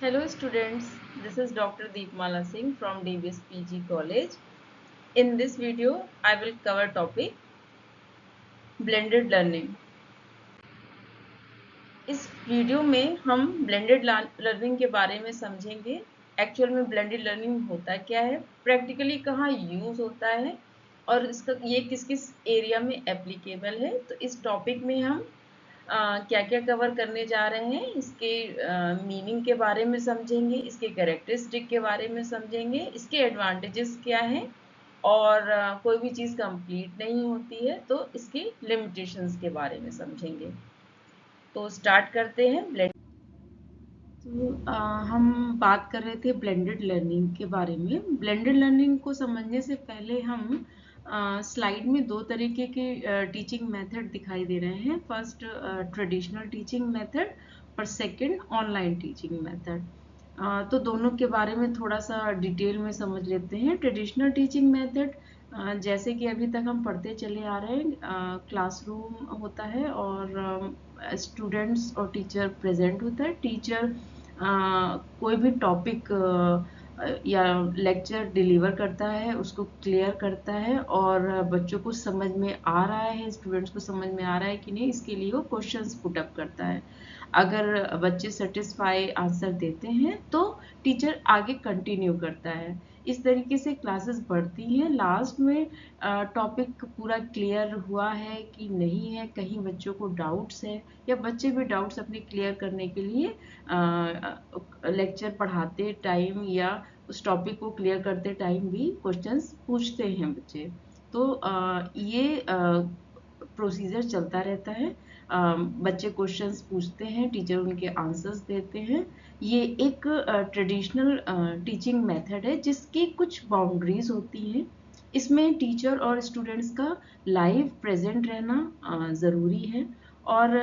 Hello students, this is Dr. Deepmala Singh from DBS PG College. In this video, I will cover topic blended learning. इस video में हम blended learning के बारे में समझेंगे। Actual में ब्लेंडेड लर्निंग होता क्या है, प्रैक्टिकली कहाँ यूज होता है और इसका ये किस किस एरिया में एप्लीकेबल है। तो इस टॉपिक में हम क्या क्या कवर करने जा रहे हैं, इसके मीनिंग के बारे में समझेंगे, इसके कैरेक्टरिस्टिक के बारे में समझेंगे, इसके एडवांटेजेस क्या हैं और कोई भी चीज़ कंप्लीट नहीं होती है तो इसके लिमिटेशंस के बारे में समझेंगे। तो स्टार्ट करते हैं। हम बात कर रहे थे ब्लेंडेड लर्निंग के बारे में। ब्लेंडेड लर्निंग को समझने से पहले हम स्लाइड में दो तरीके के टीचिंग मेथड दिखाई दे रहे हैं। फर्स्ट ट्रेडिशनल टीचिंग मेथड और सेकंड ऑनलाइन टीचिंग मेथड। तो दोनों के बारे में थोड़ा सा डिटेल में समझ लेते हैं। ट्रेडिशनल टीचिंग मेथड जैसे कि अभी तक हम पढ़ते चले आ रहे हैं, क्लासरूम होता है और स्टूडेंट्स और टीचर प्रेजेंट होता है। टीचर कोई भी टॉपिक या लेक्चर डिलीवर करता है, उसको क्लियर करता है और बच्चों को समझ में आ रहा है, स्टूडेंट्स को समझ में आ रहा है कि नहीं, इसके लिए वो क्वेश्चंस पुट अप करता है। अगर बच्चे सेटिस्फाई आंसर देते हैं तो टीचर आगे कंटिन्यू करता है। इस तरीके से क्लासेस बढ़ती हैं। लास्ट में टॉपिक पूरा क्लियर हुआ है कि नहीं है, कहीं बच्चों को डाउट्स है या बच्चे भी डाउट्स अपने क्लियर करने के लिए लेक्चर पढ़ाते टाइम या उस टॉपिक को क्लियर करते टाइम भी क्वेश्चंस पूछते हैं बच्चे। तो ये प्रोसीजर चलता रहता है। बच्चे क्वेश्चंस पूछते हैं, टीचर उनके आंसर्स देते हैं। ये एक ट्रेडिशनल टीचिंग मेथड है जिसकी कुछ बाउंड्रीज होती हैं। इसमें टीचर और स्टूडेंट्स का लाइव प्रेजेंट रहना ज़रूरी है और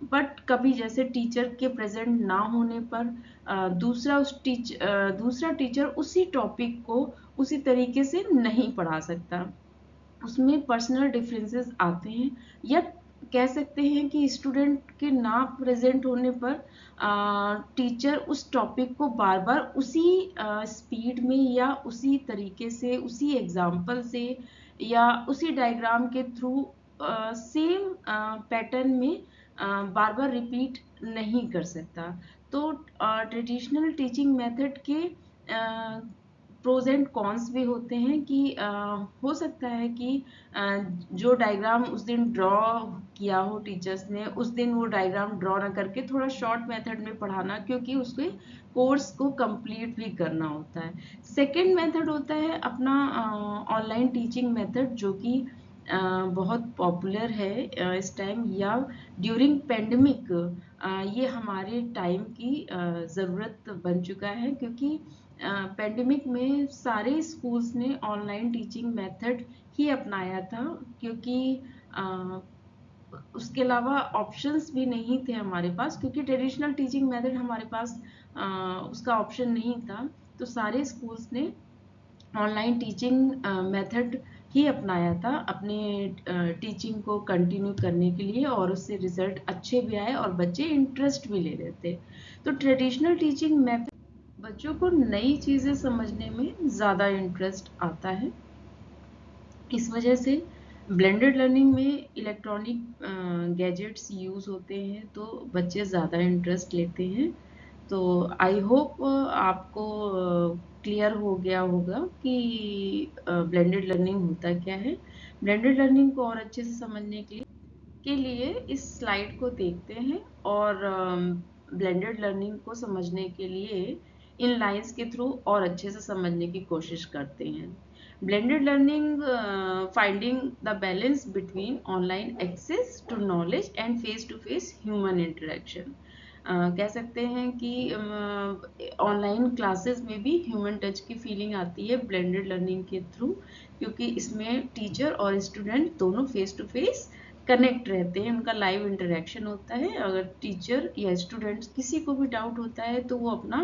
बट कभी जैसे टीचर के प्रेजेंट ना होने पर दूसरा टीचर उसी टॉपिक को उसी तरीके से नहीं पढ़ा सकता। उसमें पर्सनल डिफरेंसेस आते हैं या कह सकते हैं कि स्टूडेंट के ना प्रेजेंट होने पर टीचर उस टॉपिक को बार बार उसी स्पीड में या उसी तरीके से, उसी एग्जाम्पल से या उसी डायग्राम के थ्रू सेम पैटर्न में बार बार रिपीट नहीं कर सकता। तो ट्रेडिशनल टीचिंग मेथड के प्रोज एंड कॉन्स भी होते हैं कि हो सकता है कि जो डायग्राम उस दिन ड्रॉ किया हो टीचर्स ने, उस दिन वो डायग्राम ड्रॉ ना करके थोड़ा शॉर्ट मेथड में पढ़ाना, क्योंकि उसके कोर्स को कंप्लीट भी करना होता है। सेकंड मेथड होता है अपना ऑनलाइन टीचिंग मेथड, जो कि बहुत पॉपुलर है इस टाइम या ड्यूरिंग पेंडेमिक। ये हमारे टाइम की ज़रूरत बन चुका है, क्योंकि पेंडेमिक में सारे स्कूल्स ने ऑनलाइन टीचिंग मेथड ही अपनाया था, क्योंकि उसके अलावा ऑप्शंस भी नहीं थे हमारे पास, क्योंकि ट्रेडिशनल टीचिंग मेथड हमारे पास उसका ऑप्शन नहीं था। तो सारे स्कूल्स ने ऑनलाइन टीचिंग मेथड ही अपनाया था अपने टीचिंग को कंटिन्यू करने के लिए, और उससे रिजल्ट अच्छे भी आए और बच्चे इंटरेस्ट भी ले रहे थे। तो ट्रेडिशनल टीचिंग मेथड बच्चों को नई चीज़ें समझने में ज़्यादा इंटरेस्ट आता है। इस वजह से ब्लेंडेड लर्निंग में इलेक्ट्रॉनिक गैजेट्स यूज़ होते हैं तो बच्चे ज़्यादा इंटरेस्ट लेते हैं। तो आई होप आपको क्लियर हो गया होगा कि ब्लेंडेड लर्निंग होता क्या है। ब्लेंडेड लर्निंग को और अच्छे से समझने के लिए इस स्लाइड को देखते हैं और ब्लेंडेड लर्निंग को समझने के लिए इन लाइंस के थ्रू और अच्छे से समझने की कोशिश करते हैं। Blended learning finding the balance between online access to knowledge and face to face human interaction. कह सकते हैं कि ऑनलाइन क्लासेस में भी ह्यूमन टच की फीलिंग आती है ब्लेंडेड लर्निंग के थ्रू, क्योंकि इसमें टीचर और स्टूडेंट दोनों फेस टू फेस कनेक्ट रहते हैं, उनका लाइव इंटरेक्शन होता है। अगर टीचर या स्टूडेंट्स किसी को भी डाउट होता है तो वो अपना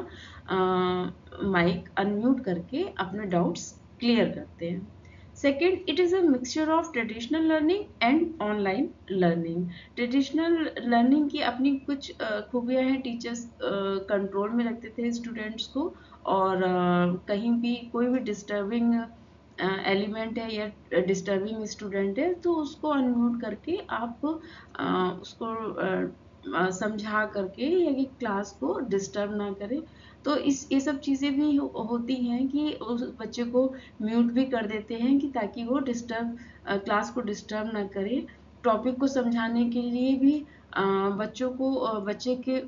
माइक अनम्यूट करके अपने डाउट्स क्लियर करते हैं। Second, it is a mixture of traditional learning and online learning. Traditional learning की अपनी कुछ खूबियाँ हैं, टीचर्स कंट्रोल में रखते थे स्टूडेंट्स को, और कहीं भी कोई भी डिस्टर्बिंग एलिमेंट है या डिस्टर्बिंग स्टूडेंट है तो उसको अनम्यूट करके आप उसको समझा करके, या कि क्लास को डिस्टर्ब ना करें। तो इस ये सब चीज़ें भी होती हैं कि उस बच्चे को म्यूट भी कर देते हैं कि ताकि वो क्लास को डिस्टर्ब ना करे। टॉपिक को समझाने के लिए भी बच्चों को बच्चे के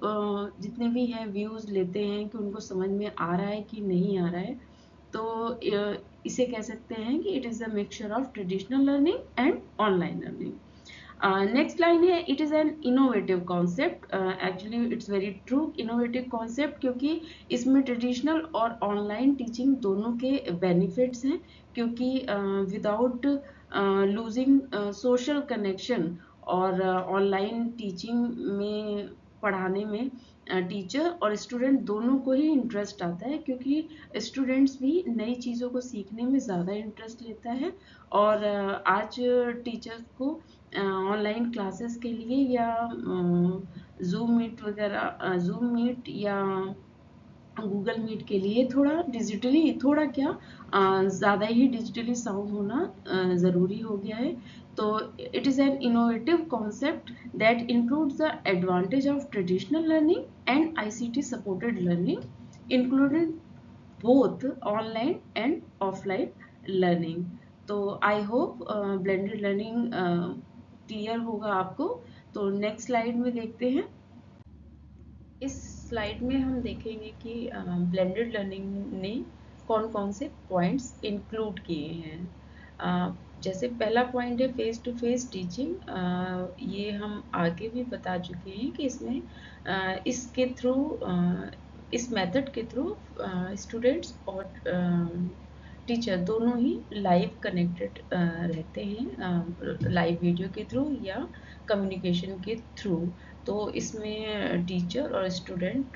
जितने भी हैं व्यूज़ लेते हैं कि उनको समझ में आ रहा है कि नहीं आ रहा है। तो इसे कह सकते हैं कि it is a mixture of traditional learning and online learning. Next line है, it is an innovative concept. Actually it's very true, innovative concept, क्योंकि इसमें ट्रेडिशनल और ऑनलाइन टीचिंग दोनों के बेनिफिट्स हैं, क्योंकि विदाउट लूजिंग सोशल कनेक्शन, और online teaching में पढ़ाने में टीचर और स्टूडेंट दोनों को ही इंटरेस्ट आता है, क्योंकि स्टूडेंट्स भी नई चीज़ों को सीखने में ज़्यादा इंटरेस्ट लेता है। और आज टीचर्स को ऑनलाइन क्लासेस के लिए या ज़ूम मीट या गूगल मीट के लिए थोड़ा क्या ज़्यादा ही डिजिटली साउंड होना ज़रूरी हो गया है। तो it is an innovative concept that includes the advantage of traditional learning and ICT supported learning, including both online and offline learning. तो I hope blended learning clear होगा आपको। तो नेक्स्ट स्लाइड में देखते हैं। इस स्लाइड में हम देखेंगे कि ब्लेंडेड लर्निंग ने कौन कौन से पॉइंट्स इंक्लूड किए हैं। जैसे पहला पॉइंट है फेस टू फेस टीचिंग। ये हम आगे भी बता चुके हैं कि इसमें इसके थ्रू इस मेथड के थ्रू स्टूडेंट्स और टीचर दोनों ही लाइव कनेक्टेड रहते हैं, लाइव वीडियो के थ्रू या कम्युनिकेशन के थ्रू। तो इसमें टीचर और स्टूडेंट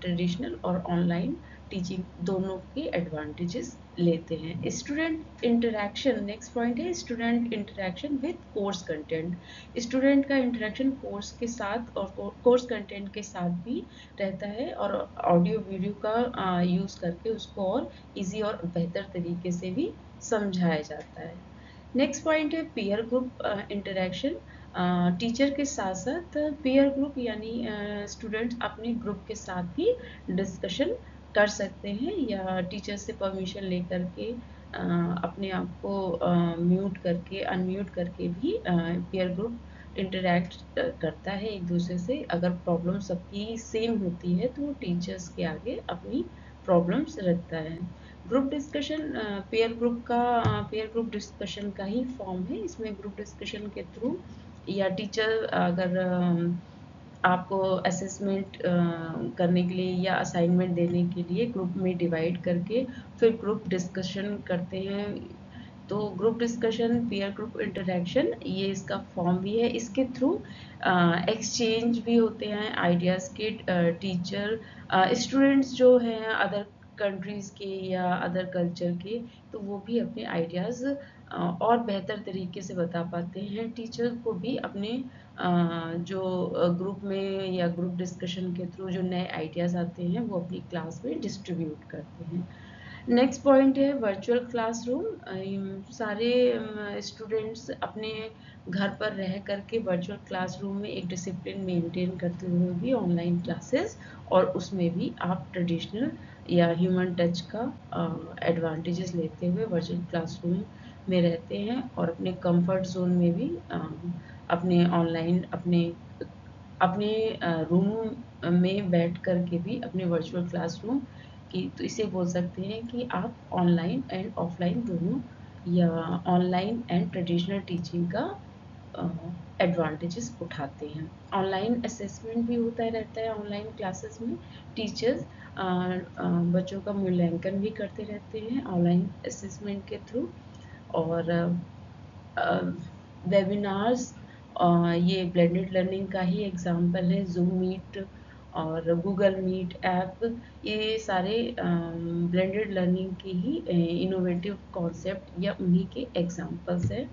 ट्रेडिशनल और ऑनलाइन टीचिंग दोनों के एडवांटेजेस लेते हैं। स्टूडेंट इंटरेक्शन, नेक्स्ट पॉइंट है student interaction with course content. Student का इंटरेक्शन कोर्स के साथ और कोर्स कंटेंट के साथ भी रहता है, और ऑडियो वीडियो का यूज़ करके उसको और इजी और बेहतर तरीके से भी समझाया जाता है। नेक्स्ट पॉइंट है पीयर ग्रुप इंटरेक्शन। टीचर के साथ साथ पीयर ग्रुप यानी स्टूडेंट्स अपने ग्रुप के साथ भी डिस्कशन कर सकते हैं, या टीचर से परमिशन लेकर के अपने आप को म्यूट करके अनम्यूट करके भी पीयर ग्रुप इंटरेक्ट करता है एक दूसरे से। अगर प्रॉब्लम सबकी सेम होती है तो वो टीचर्स के आगे अपनी प्रॉब्लम्स रखता है। Group discussion pair group discussion का ही फॉर्म है। इसमें ग्रुप डिस्कशन के थ्रू या टीचर अगर आपको असेसमेंट करने के लिए या असाइनमेंट देने के लिए ग्रुप में डिवाइड करके फिर ग्रुप डिस्कशन करते हैं। तो group discussion peer group interaction ये इसका फॉर्म भी है। इसके थ्रू एक्सचेंज भी होते हैं आइडियाज़ के। टीचर स्टूडेंट्स जो हैं अदर कंट्रीज़ के या अदर कल्चर के, तो वो भी अपने आइडियाज़ और बेहतर तरीके से बता पाते हैं। टीचर को भी अपने जो ग्रुप में या ग्रुप डिस्कशन के थ्रू जो नए आइडियाज़ आते हैं वो अपनी क्लास में डिस्ट्रीब्यूट करते हैं। नेक्स्ट पॉइंट है वर्चुअल क्लासरूम। सारे स्टूडेंट्स अपने घर पर रह करके वर्चुअल क्लासरूम में एक डिसिप्लिन मेंटेन करते हुए भी ऑनलाइन क्लासेस, और उसमें भी आप ट्रेडिशनल या ह्यूमन टच का एडवांटेजेस लेते हुए वर्चुअल क्लासरूम में रहते हैं, और अपने कंफर्ट जोन में भी अपने ऑनलाइन अपने अपने रूम में बैठ कर के भी अपने वर्चुअल क्लासरूम की, तो इसे बोल सकते हैं कि आप ऑनलाइन एंड ऑफलाइन दोनों या ऑनलाइन एंड ट्रेडिशनल टीचिंग का एडवांटेजेस उठाते हैं। ऑनलाइन असेसमेंट भी होता रहता है ऑनलाइन क्लासेस में। टीचर्स बच्चों का मूल्यांकन भी करते रहते हैं ऑनलाइन असेसमेंट के थ्रू। और वेबिनार्स ये ब्लेंडेड लर्निंग का ही एग्जाम्पल है। जूम मीट और गूगल मीट ऐप, ये सारे ब्लेंडेड लर्निंग के ही इनोवेटिव कॉन्सेप्ट या उन्हीं के एग्जांपल्स हैं।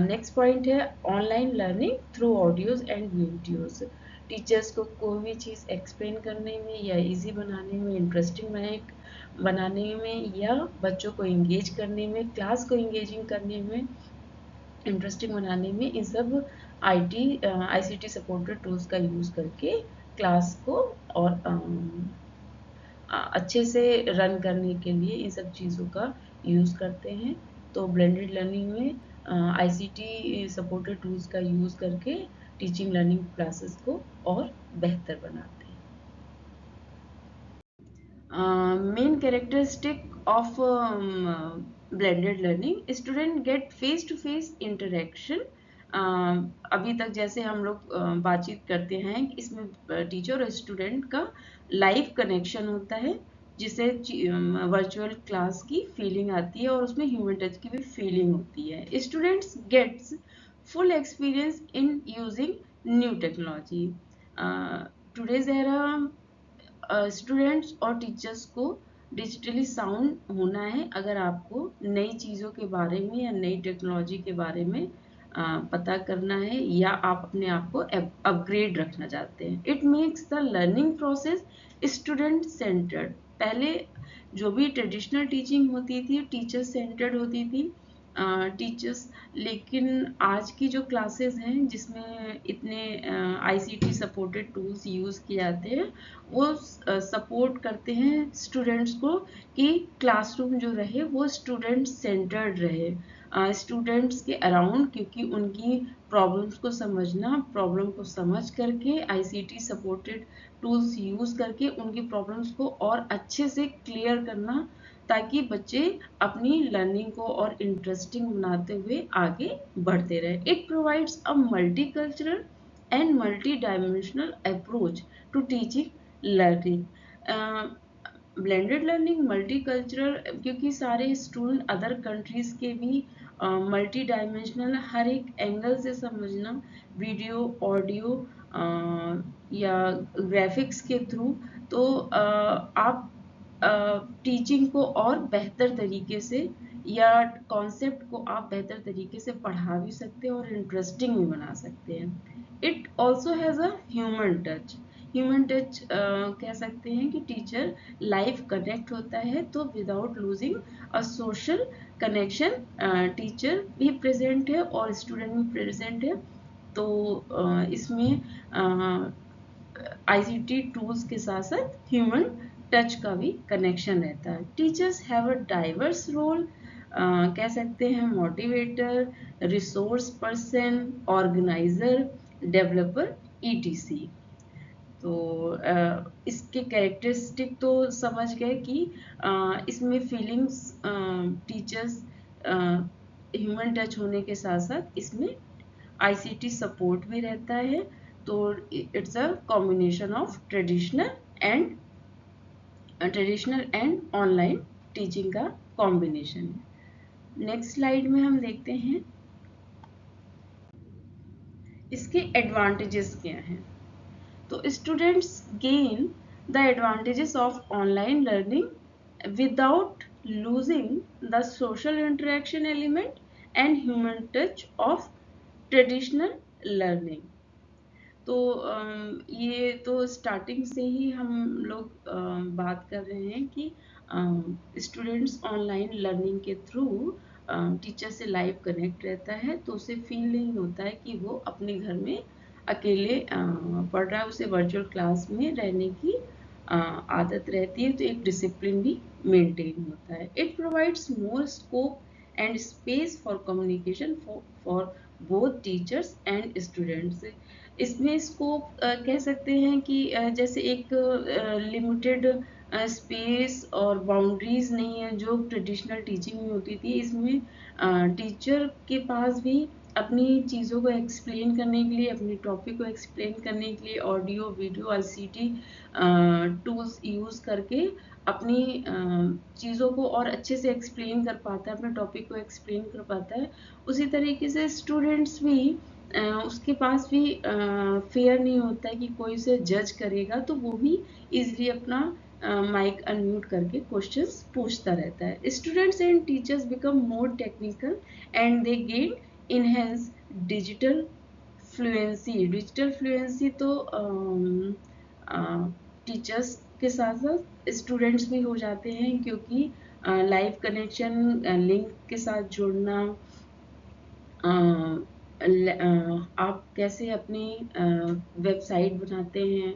नेक्स्ट पॉइंट है online learning through audios and videos. Teachers को कोई भी चीज़ एक्सप्लेन करने में या इजी बनाने में, इंटरेस्टिंग बनाने में या बच्चों को इंगेज करने में, क्लास को इंगेजिंग करने में, इंटरेस्टिंग बनाने में, इन सब आईसीटी सपोर्टेड टूल्स का यूज़ करके क्लास को और अच्छे से रन करने के लिए इन सब चीज़ों का यूज़ करते हैं। तो ब्लेंडेड लर्निंग में आईसीटी सपोर्टेड टूल्स का यूज़ करके टीचिंग लर्निंग क्लासेस को और बेहतर बनाते हैं। Main characteristic of blended learning, student get face to face interaction. अभी तक जैसे हम लोग बातचीत करते हैं, इसमें टीचर और स्टूडेंट का लाइव कनेक्शन होता है, जिससे वर्चुअल क्लास की फीलिंग आती है और उसमें ह्यूमन टच की भी फीलिंग होती है। Students gets full experience in using new technology. Today's era students और टीचर्स को डिजिटली साउंड होना है अगर आपको नई चीज़ों के बारे में या नई टेक्नोलॉजी के बारे में पता करना है या आप अपने आप को अपग्रेड रखना चाहते हैं। It makes the learning process student centred. पहले जो भी ट्रेडिशनल टीचिंग होती थी टीचर सेंटर्ड होती थी, टीचर्स, लेकिन आज की जो क्लासेस हैं जिसमें इतने आईसीटी सपोर्टेड टूल्स यूज़ किए जाते हैं, वो सपोर्ट करते हैं स्टूडेंट्स को कि क्लासरूम जो रहे वो स्टूडेंट सेंटर्ड रहे, स्टूडेंट्स के अराउंड, क्योंकि उनकी प्रॉब्लम्स को समझना, प्रॉब्लम को समझ करके आईसीटी सपोर्टेड टूल्स यूज़ करके उनकी प्रॉब्लम्स को और अच्छे से क्लियर करना, ताकि बच्चे अपनी लर्निंग को और इंटरेस्टिंग बनाते हुए आगे बढ़ते रहे। It provides a multicultural and multi dimensional approach to teaching learning. Blended learning multicultural, क्योंकि सारे स्टूडेंट अदर कंट्रीज के भी मल्टी डायमेंशनल, हर एक एंगल से समझना, वीडियो, ऑडियो या ग्राफिक्स के थ्रू, तो आप टीचिंग को और बेहतर तरीके से या कॉन्सेप्ट को आप बेहतर तरीके से पढ़ा भी सकते हैं और इंटरेस्टिंग भी बना सकते हैं। It also has a human touch. Human touch कह सकते हैं कि टीचर लाइव कनेक्ट होता है, तो without losing a social connection teacher भी प्रेजेंट है और स्टूडेंट भी प्रेजेंट है। तो इसमें आईसीटी टूल्स के साथ साथ ह्यूमन टच का भी कनेक्शन रहता है। Teachers have a diverse role, कह सकते हैं motivator, resource person, organiser, developer, etc. तो इसके कैरेक्टरिस्टिक तो समझ गए कि इसमें फीलिंग्स, टीचर्स, ह्यूमन टच होने के साथ साथ इसमें आईसीटी सपोर्ट भी रहता है। तो it's a combination of traditional and online teaching का कॉम्बिनेशन है। नेक्स्ट स्लाइड में हम देखते हैं इसके एडवांटेजेस क्या हैं। तो students gain the advantages of online learning without losing the social interaction element and human touch of traditional learning. तो ये तो स्टार्टिंग से ही हम लोग बात कर रहे हैं कि स्टूडेंट्स ऑनलाइन लर्निंग के थ्रू टीचर से लाइव कनेक्ट रहता है, तो उसे फील नहीं होता है कि वो अपने घर में अकेले पढ़ रहा है, उसे वर्चुअल क्लास में रहने की आदत रहती है, तो एक डिसिप्लिन भी मेंटेन होता है। It provides more scope and space for communication for both teachers and students. इसमें स्कोप कह सकते हैं कि जैसे एक लिमिटेड स्पेस और बाउंड्रीज नहीं है जो ट्रेडिशनल टीचिंग में होती थी। इसमें टीचर के पास भी अपनी चीज़ों को एक्सप्लेन करने के लिए, अपने टॉपिक को एक्सप्लेन करने के लिए audio, video, ICT tools use करके अपनी चीज़ों को और अच्छे से एक्सप्लेन कर पाता है, अपने टॉपिक को एक्सप्लेन कर पाता है। उसी तरीके से स्टूडेंट्स भी उसके पास भी फेयर नहीं होता है कि कोई उसे जज करेगा, तो वो भी इजीली अपना माइक अनम्यूट करके क्वेश्चंस पूछता रहता है। Students and teachers become more technical and they gain enhance digital fluency. Digital fluency तो टीचर्स के साथ साथ स्टूडेंट्स भी हो जाते हैं, क्योंकि लाइव कनेक्शन, लिंक के साथ जुड़ना, आप कैसे अपनी वेबसाइट बनाते हैं,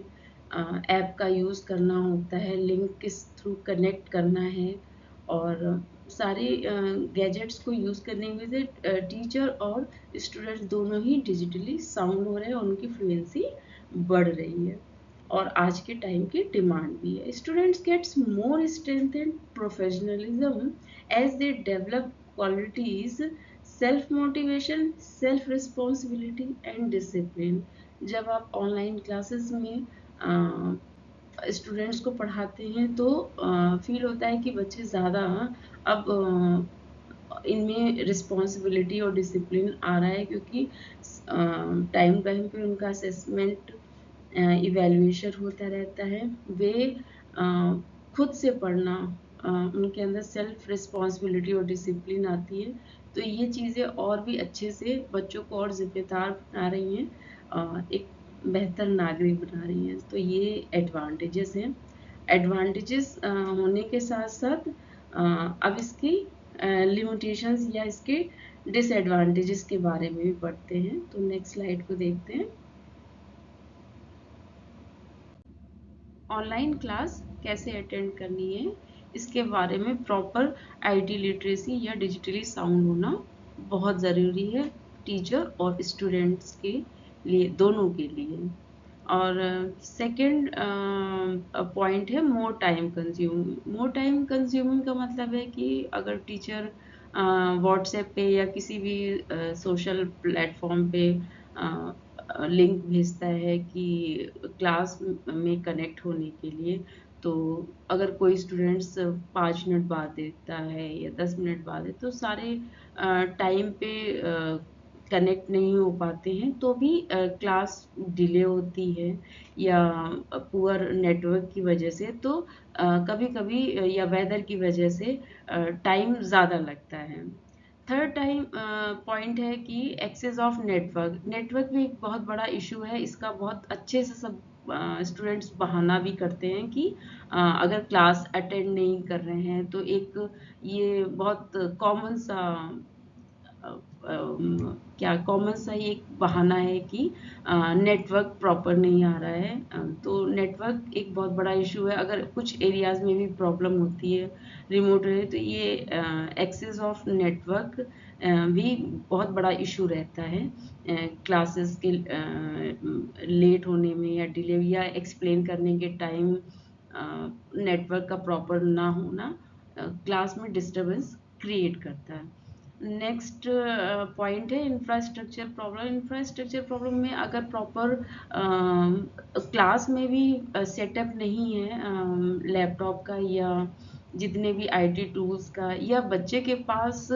ऐप का यूज़ करना होता है, लिंक किस थ्रू कनेक्ट करना है, और सारे गैजेट्स को यूज़ करने की वजह से टीचर और स्टूडेंट्स दोनों ही डिजिटली साउंड हो रहे हैं, और उनकी फ्लुएंसी बढ़ रही है, और आज के टाइम की डिमांड भी है। Students gets more strength and professionalism as they develop qualities self motivation, self responsibility and discipline. जब आप ऑनलाइन क्लासेस में स्टूडेंट्स को पढ़ाते हैं तो फील होता है कि बच्चे ज़्यादा अब इनमें रिस्पॉन्सिबिलिटी और डिसिप्लिन आ रहा है, क्योंकि टाइम टाइम पे उनका असेसमेंट, इवैल्यूएशन होता रहता है। वे खुद से पढ़ना, उनके अंदर सेल्फ रिस्पॉन्सिबिलिटी और डिसिप्लिन आती है, तो ये चीज़ें और भी अच्छे से बच्चों को और जिम्मेदार बना रही हैं, एक बेहतर नागरिक बना रही हैं। तो ये एडवांटेजेस हैं। एडवांटेजेस होने के साथ साथ अब इसकी लिमिटेशंस या इसके डिसएडवांटेजेस के बारे में भी पढ़ते हैं। तो नेक्स्ट स्लाइड को देखते हैं। ऑनलाइन क्लास कैसे अटेंड करनी है, इसके बारे में प्रॉपर आईटी लिटरेसी या डिजिटली साउंड होना बहुत ज़रूरी है, टीचर और स्टूडेंट्स के लिए, दोनों के लिए। और सेकंड पॉइंट है more time consuming. More time consuming का मतलब है कि अगर टीचर व्हाट्सएप पे या किसी भी सोशल प्लेटफॉर्म पे लिंक भेजता है कि क्लास में कनेक्ट होने के लिए, तो अगर कोई स्टूडेंट्स 5 मिनट बाद देता है या 10 मिनट बाद है, तो सारे टाइम पे कनेक्ट नहीं हो पाते हैं, तो भी क्लास डिले होती है, या पुअर नेटवर्क की वजह से, तो कभी-कभी या वेदर की वजह से टाइम ज़्यादा लगता है। थर्ड टाइम पॉइंट है कि एक्सेस ऑफ नेटवर्क। नेटवर्क भी एक बहुत बड़ा इशू है, इसका बहुत अच्छे से सब स्टूडेंट्स बहाना भी करते हैं कि अगर क्लास अटेंड नहीं कर रहे हैं, तो एक ये बहुत कॉमन सा क्या कॉमन सा ही एक बहाना है कि नेटवर्क प्रॉपर नहीं आ रहा है। तो नेटवर्क एक बहुत बड़ा इशू है, अगर कुछ एरियाज में भी प्रॉब्लम होती है रिमोट एरिया, तो ये एक्सेस ऑफ नेटवर्क भी बहुत बड़ा इशू रहता है क्लासेस के लेट होने में, या डिले, या एक्सप्लेन करने के टाइम नेटवर्क का प्रॉपर ना होना क्लास में डिस्टरबेंस क्रिएट करता है। नेक्स्ट पॉइंट है इंफ्रास्ट्रक्चर प्रॉब्लम। इंफ्रास्ट्रक्चर प्रॉब्लम में अगर प्रॉपर क्लास में भी सेटअप नहीं है लैपटॉप का, या जितने भी आईटी टूल्स का, या बच्चे के पास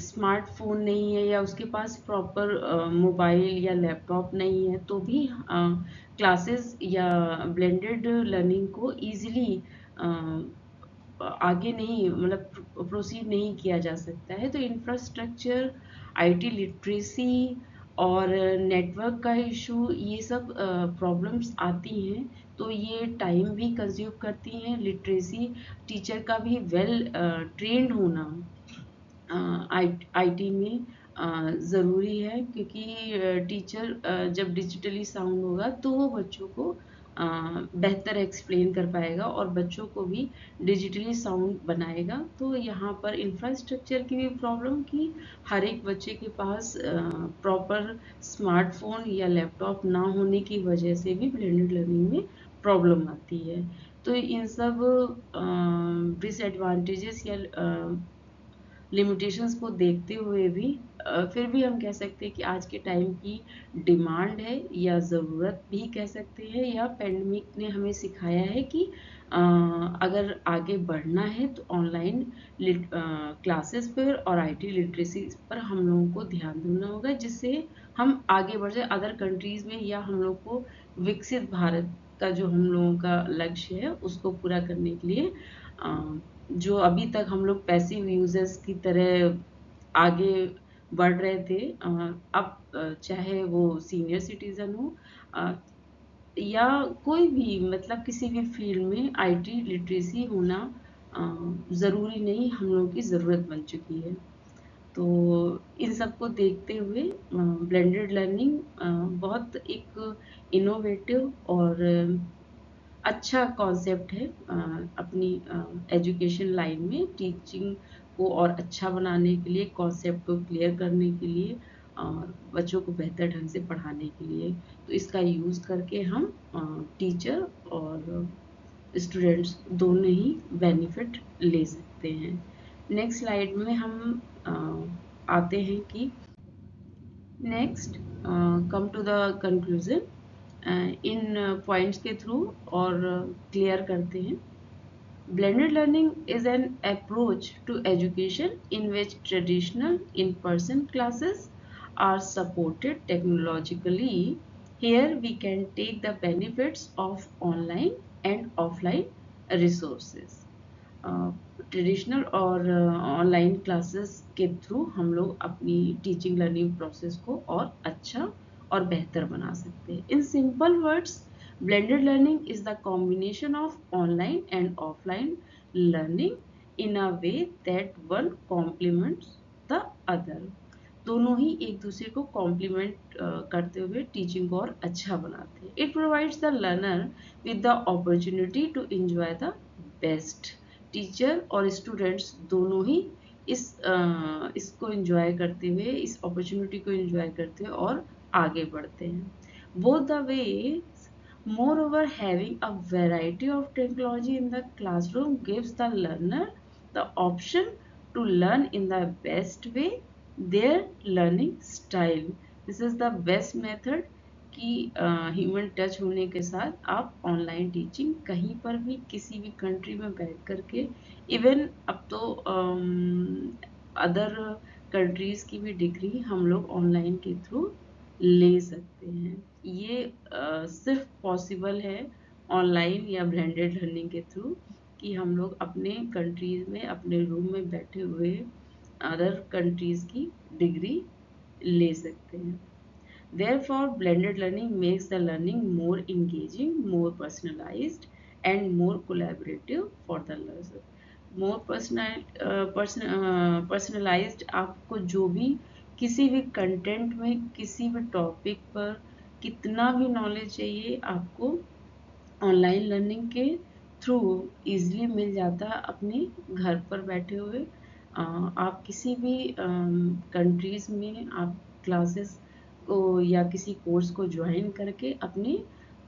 स्मार्टफोन नहीं है, या उसके पास प्रॉपर मोबाइल या लैपटॉप नहीं है, तो भी क्लासेस या ब्लेंडेड लर्निंग को इजीली आगे नहीं, मतलब प्रोसीड नहीं किया जा सकता है। तो इंफ्रास्ट्रक्चर, आईटी लिटरेसी और नेटवर्क का इशू, ये सब प्रॉब्लम्स आती हैं, तो ये टाइम भी कंज्यूम करती हैं। लिटरेसी, टीचर का भी वेल ट्रेंड होना आईटी में ज़रूरी है, क्योंकि टीचर जब डिजिटली साउंड होगा तो वो बच्चों को बेहतर एक्सप्लेन कर पाएगा, और बच्चों को भी डिजिटली साउंड बनाएगा। तो यहाँ पर इंफ्रास्ट्रक्चर की भी प्रॉब्लम, कि हर एक बच्चे के पास प्रॉपर स्मार्टफोन या लैपटॉप ना होने की वजह से भी ब्लेंडेड लर्निंग में प्रॉब्लम आती है। तो इन सब डिसएडवांटेजेस या लिमिटेशंस को देखते हुए भी फिर भी हम कह सकते हैं कि आज के टाइम की डिमांड है, या ज़रूरत भी कह सकते हैं, या पैंडेमिक ने हमें सिखाया है कि अगर आगे बढ़ना है तो ऑनलाइन क्लासेस पर और आईटी लिटरेसी पर हम लोगों को ध्यान देना होगा, जिससे हम आगे बढ़ जाए अदर कंट्रीज में, या हम लोग को विकसित भारत का जो हम लोगों का लक्ष्य है उसको पूरा करने के लिए जो अभी तक हम लोग पैसिव यूजर्स की तरह आगे बढ़ रहे थे, अब चाहे वो सीनियर सिटीजन हो या कोई भी, मतलब किसी भी फील्ड में आईटी लिटरेसी होना ज़रूरी नहीं, हम लोगों की ज़रूरत बन चुकी है। तो इन सबको देखते हुए ब्लेंडेड लर्निंग बहुत एक इनोवेटिव और अच्छा कॉन्सेप्ट है अपनी एजुकेशन लाइन में टीचिंग को और अच्छा बनाने के लिए, कॉन्सेप्ट को क्लियर करने के लिए और बच्चों को बेहतर ढंग से पढ़ाने के लिए। तो इसका यूज़ करके हम टीचर और स्टूडेंट्स दोनों ही बेनिफिट ले सकते हैं। नेक्स्ट स्लाइड में हम आते हैं कि next come to the conclusion in points के थ्रू और क्लियर करते हैं। Blended learning is an approach to education in which traditional in-person classes are supported technologically. Here we can take the benefits of online and offline resources. Traditional और online classes के through हम लोग अपनी teaching learning process को और अच्छा और बेहतर बना सकते हैं। In simple words, blended learning is the combination of online and offline learning in a way that one complements the other. दोनों ही एक दूसरे को कॉम्प्लीमेंट करते हुए टीचिंग को और अच्छा बनाते हैं। It provides the learner with the opportunity to enjoy the best. Teacher और स्टूडेंट्स दोनों ही इसको एंजॉय करते हुए, इस अपॉर्चुनिटी को एंजॉय करते हुए और आगे बढ़ते हैं। Both the way, moreover, having a variety of technology in the classroom gives the learner the option to learn in the best way their learning style. This is the best method कि human touch होने के साथ आप online teaching कहीं पर भी किसी भी कंट्री में बैठ करके, इवन अब तो अदर कंट्रीज की भी डिग्री हम लोग ऑनलाइन के थ्रू ले सकते हैं। ये सिर्फ पॉसिबल है ऑनलाइन या ब्लेंडेड लर्निंग के थ्रू कि हम लोग अपने कंट्रीज में अपने रूम में बैठे हुए अदर कंट्रीज की डिग्री ले सकते हैं। Therefore, blended learning makes the learning more engaging, more personalized, and more collaborative for the learner. More personalized, आपको जो भी किसी भी कंटेंट में किसी भी टॉपिक पर कितना भी नॉलेज चाहिए आपको ऑनलाइन लर्निंग के थ्रू इजीली मिल जाता है अपने घर पर बैठे हुए। आप किसी भी कंट्रीज में आप क्लासेस को या किसी कोर्स को ज्वाइन करके अपने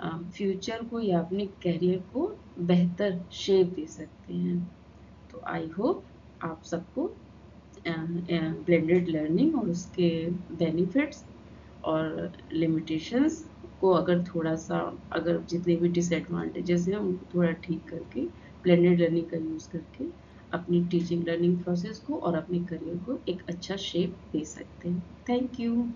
फ्यूचर को या अपने करियर को बेहतर शेप दे सकते हैं। तो आई होप आप सबको ब्लेंडेड लर्निंग और उसके बेनिफिट्स और लिमिटेशंस को अगर जितने भी डिसएडवांटेजेस हैं उनको थोड़ा ठीक करके ब्लेंडेड लर्निंग का यूज़ करके अपनी टीचिंग लर्निंग प्रोसेस को और अपने करियर को एक अच्छा शेप दे सकते हैं। Thank you.